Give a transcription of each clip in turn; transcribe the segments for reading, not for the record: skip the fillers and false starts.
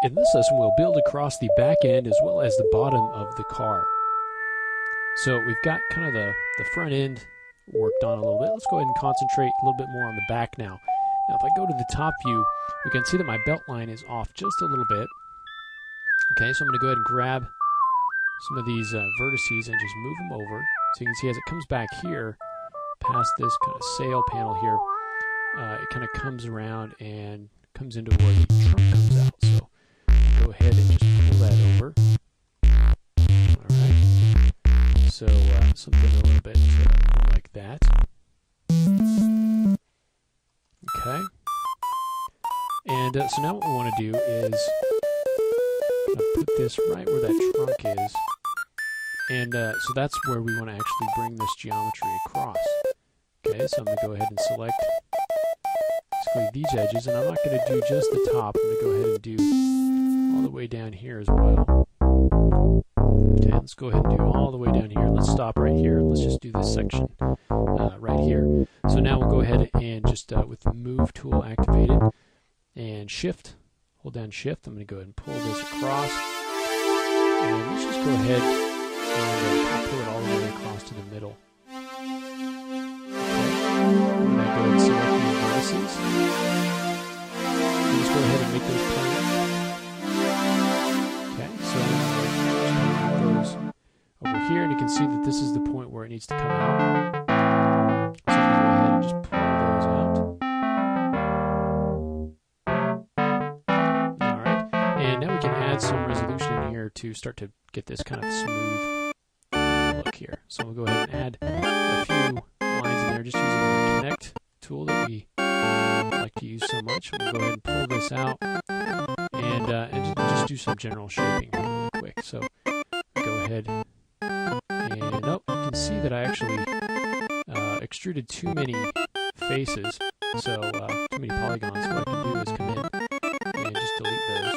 In this lesson, we'll build across the back end as well as the bottom of the car. So we've got kind of the front end worked on a little bit. Let's go ahead and concentrate a little bit more on the back now. Now if I go to the top view, we can see that my belt line is off just a little bit. Okay, so I'm going to go ahead and grab some of these vertices and just move them over. So you can see as it comes back here, past this kind of sail panel here, it kind of comes around and comes into where the trunk comes out. So go ahead and just pull that over. Alright, so something a little bit more like that. Okay, and so now what we want to do is put this right where that trunk is, and so that's where we want to actually bring this geometry across. Okay, so I'm going to go ahead and select basically these edges, and I'm not going to do just the top. I'm going to go ahead and do all the way down here as well. Okay, let's go ahead and do all the way down here. Let's stop right here. Let's just do this section right here. So now we'll go ahead and just with the move tool activated and shift, hold down shift. I'm going to go ahead and pull this across, and let's just go ahead and pull it all the way across to the middle. I'm going to go ahead and select these vertices. Let's go ahead and make those planar. Okay, so those over here, and you can see that this is the point where it needs to come out. So I'm going to go ahead and just pull those out. Alright, and now we can add some resolution in here to start to get this kind of smooth look here. So we'll go ahead and add a few lines in there, just using the connect tool that we like to use so much. We'll go ahead and pull this out and just do some general shaping really quick. So go ahead and you can see that I actually extruded too many faces, so too many polygons. So what I can do is come in and just delete those,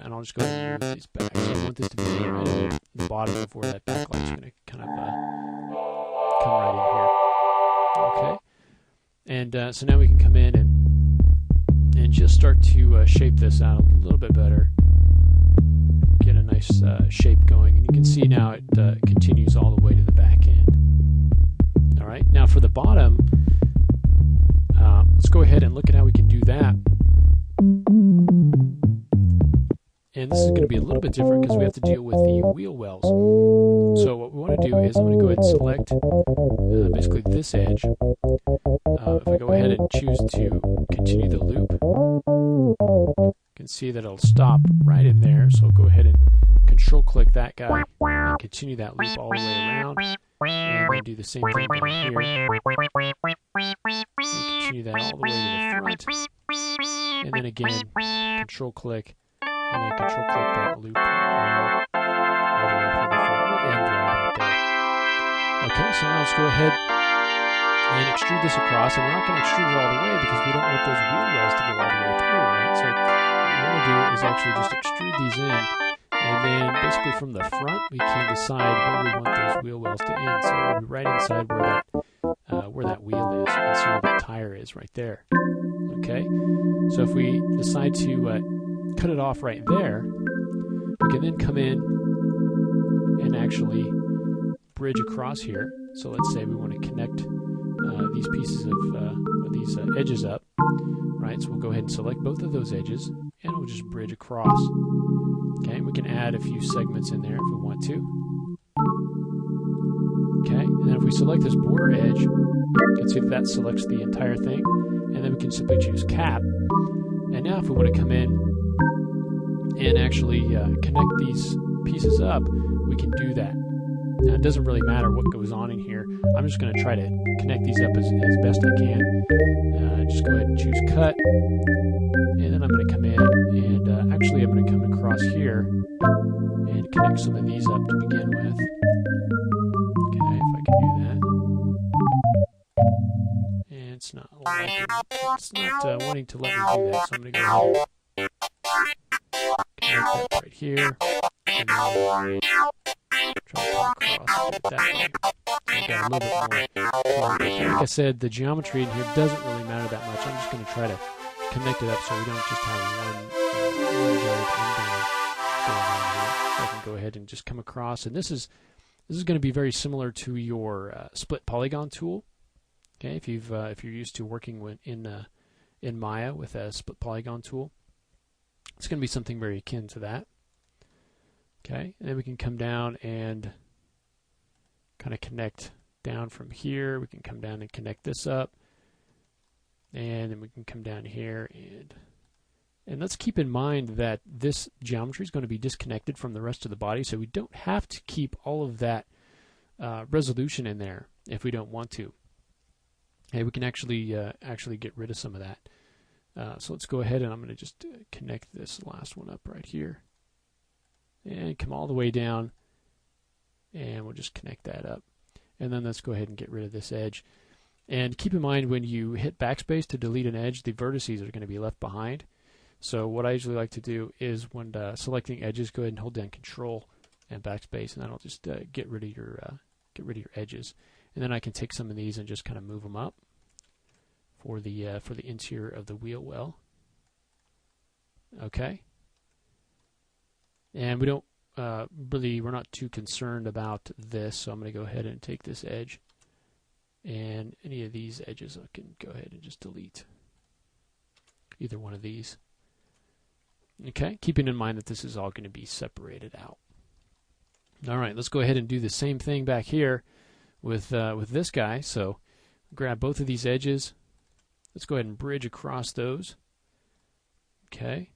and I'll just go ahead and move these back. So I want this to be right at the bottom of where that backlight's going to kind of come right in here. Okay, and so now we can come in and just start to shape this out a little bit better, get a nice shape going, and you can see now it continues all the way to the back end. All right, now for the bottom, let's go ahead and look at how we can do that. And this is going to be a little bit different because we have to deal with the wheel wells. So what we want to do is I'm going to go ahead and select basically this edge. If I go ahead and choose to continue the loop, you can see that it'll stop right in there. So I'll go ahead and control click that guy and continue that loop all the way around. And then do the same thing down here. And continue that all the way to the front. And then again, control click. And then control click that loop all the way from the front. We'll end right there. Okay, so now let's go ahead and extrude this across. And we're not going to extrude it all the way because we don't want those wheel wells to go all the way through, right? So what we want to do is actually just extrude these in. And then basically from the front, we can decide where we want those wheel wells to end. So it'll be right inside where that wheel is. You can see where the tire is right there. Okay, so if we decide to cut it off right there, we can then come in and actually bridge across here. So let's say we want to connect these pieces of these edges up, right? So we'll go ahead and select both of those edges, and we'll just bridge across. Okay, we can add a few segments in there if we want to. Okay, and then if we select this border edge, you can see that selects the entire thing, and then we can simply choose cap. And now if we want to come in and actually connect these pieces up, we can do that. Now it doesn't really matter what goes on in here. I'm just going to try to connect these up as best I can. Just go ahead and choose cut, and then I'm going to come in and actually I'm going to come across here and connect some of these up to begin with. Okay, if I can do that. And it's not wanting to let me do that, so I'm going to go ahead and connect that right here. And then try to come across it that way. So got a little bit more. Like I said, the geometry in here doesn't really matter that much. I'm just going to try to connect it up so we don't just have one giant inbound going on here. So I can go ahead and just come across, and this is going to be very similar to your split polygon tool. Okay, if you're used to working in Maya with a split polygon tool, it's going to be something very akin to that. Okay, and then we can come down and kind of connect down from here. We can come down and connect this up, and then we can come down here and let's keep in mind that this geometry is going to be disconnected from the rest of the body, so we don't have to keep all of that resolution in there if we don't want to. Okay, we can actually get rid of some of that. So let's go ahead and I'm going to just connect this last one up right here and come all the way down, and we'll just connect that up. And then let's go ahead and get rid of this edge. And keep in mind, when you hit backspace to delete an edge, the vertices are going to be left behind. So what I usually like to do is when selecting edges, go ahead and hold down Control and backspace, and that'll just get rid of your edges. And then I can take some of these and just kind of move them up for the interior of the wheel well. Okay. And we don't we're not too concerned about this, so I'm going to go ahead and take this edge, and any of these edges I can go ahead and just delete. Either one of these. Okay, keeping in mind that this is all going to be separated out. All right, let's go ahead and do the same thing back here with this guy. So grab both of these edges. Let's go ahead and bridge across those. Okay,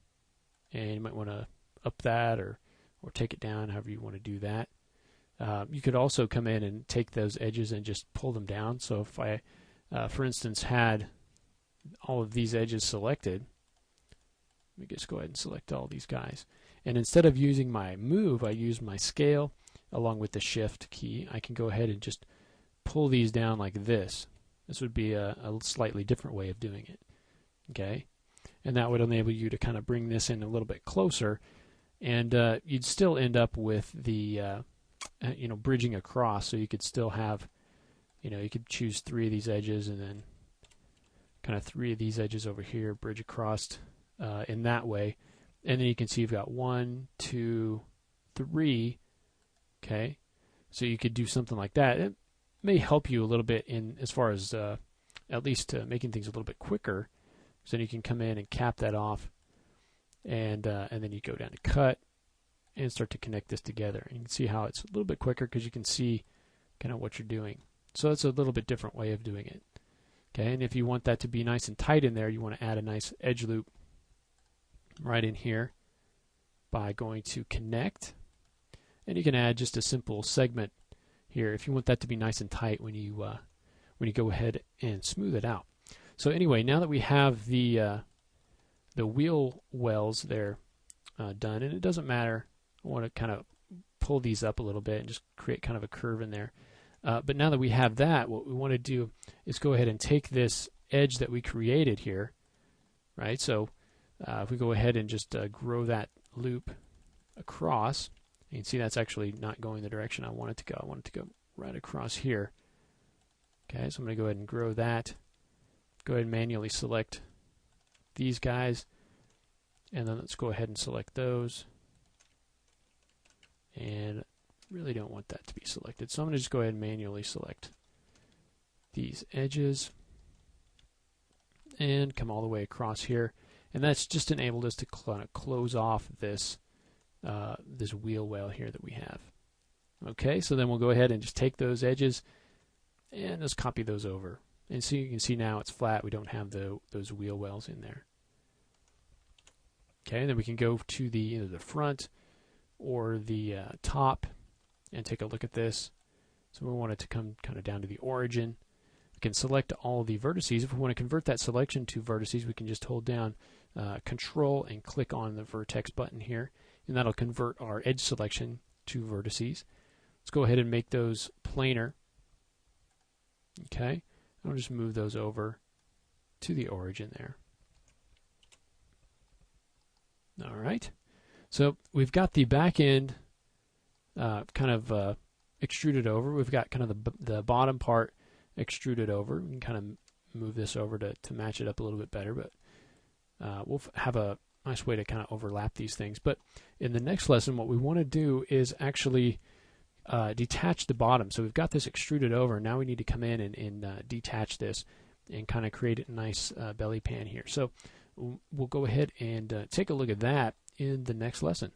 and you might want to up that or take it down, however you want to do that. You could also come in and take those edges and just pull them down. So if I, for instance, had all of these edges selected, let me just go ahead and select all these guys. And instead of using my move, I use my scale along with the shift key. I can go ahead and just pull these down like this. This would be a slightly different way of doing it. Okay, and that would enable you to kind of bring this in a little bit closer, and you'd still end up with the bridging across. So you could still have, you could choose 3 of these edges and then kind of 3 of these edges over here, bridge across in that way, and then you can see you've got 1, 2, 3. Okay, so you could do something like that. It may help you a little bit in as far as at least making things a little bit quicker. So then you can come in and cap that off, and then you go down to cut and start to connect this together. And you can see how it's a little bit quicker because you can see kind of what you're doing. So it's a little bit different way of doing it. Okay, and if you want that to be nice and tight in there, you want to add a nice edge loop right in here by going to connect, and you can add just a simple segment here if you want that to be nice and tight when you go ahead and smooth it out. So anyway, now that we have the wheel wells there done, and it doesn't matter, I want to kind of pull these up a little bit and just create kind of a curve in there. But now that we have that, what we want to do is go ahead and take this edge that we created here, right? So if we go ahead and just grow that loop across, you can see that's actually not going the direction I want it to go. I want it to go right across here. Okay, so I'm going to go ahead and grow that. Go ahead and manually select these guys, and then let's go ahead and select those. And really don't want that to be selected, so I'm going to just go ahead and manually select these edges and come all the way across here. And that's just enabled us to close off this this wheel well here that we have. Okay, so then we'll go ahead and just take those edges and just copy those over. And so you can see now it's flat. We don't have those wheel wells in there. Okay, and then we can go to either the front or the top and take a look at this. So we want it to come kind of down to the origin. We can select all the vertices. If we want to convert that selection to vertices, we can just hold down Control and click on the vertex button here, and that'll convert our edge selection to vertices. Let's go ahead and make those planar. Okay, I'll just move those over to the origin there. All right, so we've got the back end kind of extruded over. We've got kind of the bottom part extruded over. We can kind of move this over to match it up a little bit better, but we'll have a nice way to kind of overlap these things. But in the next lesson, what we want to do is actually detach the bottom. So we've got this extruded over. Now we need to come in and detach this and kind of create a nice belly pan here. So we'll go ahead and take a look at that in the next lesson.